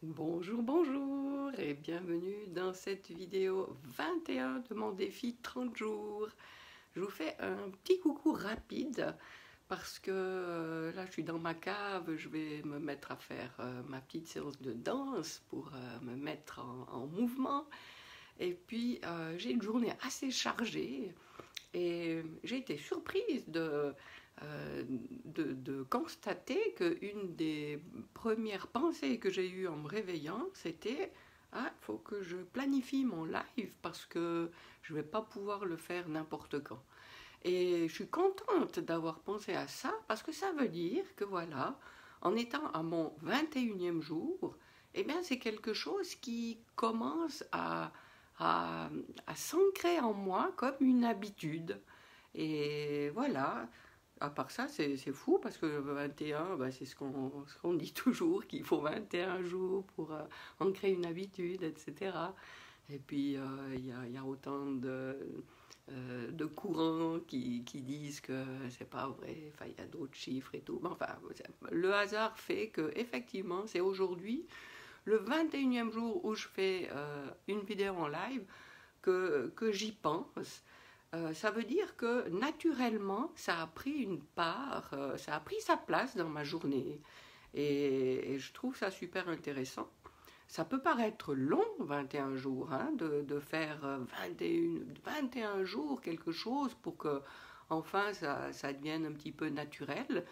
Bonjour, bonjour et bienvenue dans cette vidéo 21 de mon défi 30 jours. Je vous fais un petit coucou rapide parce que là je suis dans ma cave, je vais me mettre à faire ma petite séance de danse pour me mettre en mouvement. Et puis j'ai une journée assez chargée et j'ai été surprise de constater qu'une des premières pensées que j'ai eues en me réveillant, c'était ah, il faut que je planifie mon live parce que je ne vais pas pouvoir le faire n'importe quand. Et je suis contente d'avoir pensé à ça parce que ça veut dire que voilà, en étant à mon 21e jour, eh bien c'est quelque chose qui commence à s'ancrer en moi comme une habitude. Et voilà, à part ça, c'est fou parce que 21, bah, c'est ce qu'on dit toujours, qu'il faut 21 jours pour ancrer une habitude, etc. Et puis, il y a autant de courants qui disent que c'est pas vrai, enfin, il y a d'autres chiffres et tout. Mais enfin, le hasard fait que, effectivement, c'est aujourd'hui, le 21e jour où je fais une vidéo en live, que j'y pense. Ça veut dire que naturellement, ça a pris une part, ça a pris sa place dans ma journée. Et je trouve ça super intéressant. Ça peut paraître long, 21 jours, hein, de faire 21 jours quelque chose pour que enfin ça devienne un petit peu naturel.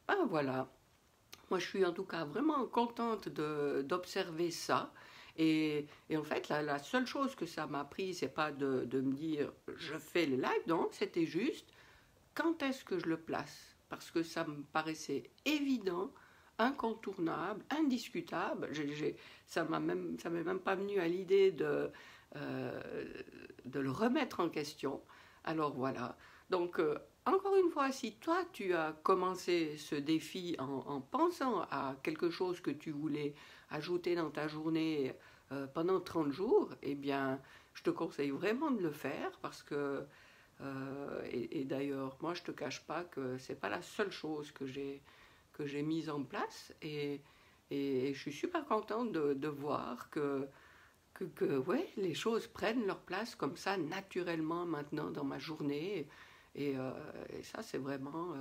Ben voilà, moi je suis en tout cas vraiment contente d'observer ça. Et en fait, la seule chose que ça m'a appris, c'est pas de me dire je fais le live, non, c'était juste quand est-ce que je le place. Parce que ça me paraissait évident, incontournable, indiscutable. Ça m'est même pas venu à l'idée euh, de le remettre en question. Alors voilà. Donc, encore une fois, si toi tu as commencé ce défi en pensant à quelque chose que tu voulais ajouter dans ta journée pendant 30 jours, eh bien, je te conseille vraiment de le faire parce que, et d'ailleurs, moi je te cache pas que c'est pas la seule chose que j'ai mise en place et je suis super contente de voir ouais, les choses prennent leur place comme ça naturellement maintenant dans ma journée. Et ça, c'est vraiment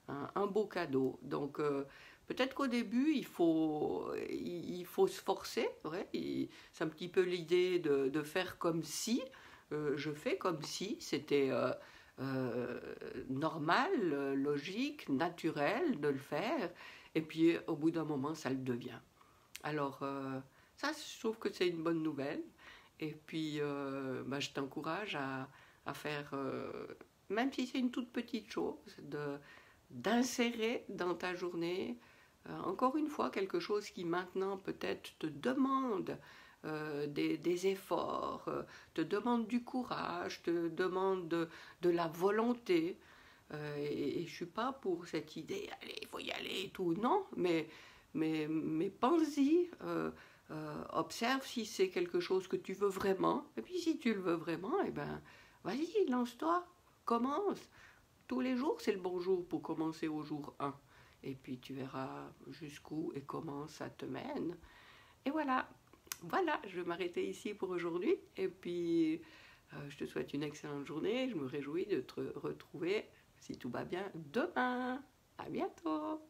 un beau cadeau. Donc, peut-être qu'au début, il faut se forcer. Ouais, c'est un petit peu l'idée de faire comme si. Je fais comme si c'était euh, normal, logique, naturel de le faire. Et puis, au bout d'un moment, ça le devient. Alors, ça, je trouve que c'est une bonne nouvelle. Et puis, bah, je t'encourage à faire, même si c'est une toute petite chose, d'insérer dans ta journée, encore une fois, quelque chose qui maintenant peut-être te demande des efforts, te demande du courage, te demande de la volonté. Et je ne suis pas pour cette idée, allez, il faut y aller et tout, non, mais pense-y, observe si c'est quelque chose que tu veux vraiment, et puis si tu le veux vraiment, eh ben, vas-y, lance-toi, commence. Tous les jours, c'est le bon jour pour commencer au jour 1. Et puis tu verras jusqu'où et comment ça te mène. Et voilà, voilà, je vais m'arrêter ici pour aujourd'hui. Et puis, je te souhaite une excellente journée. Je me réjouis de te retrouver, si tout va bien, demain. À bientôt.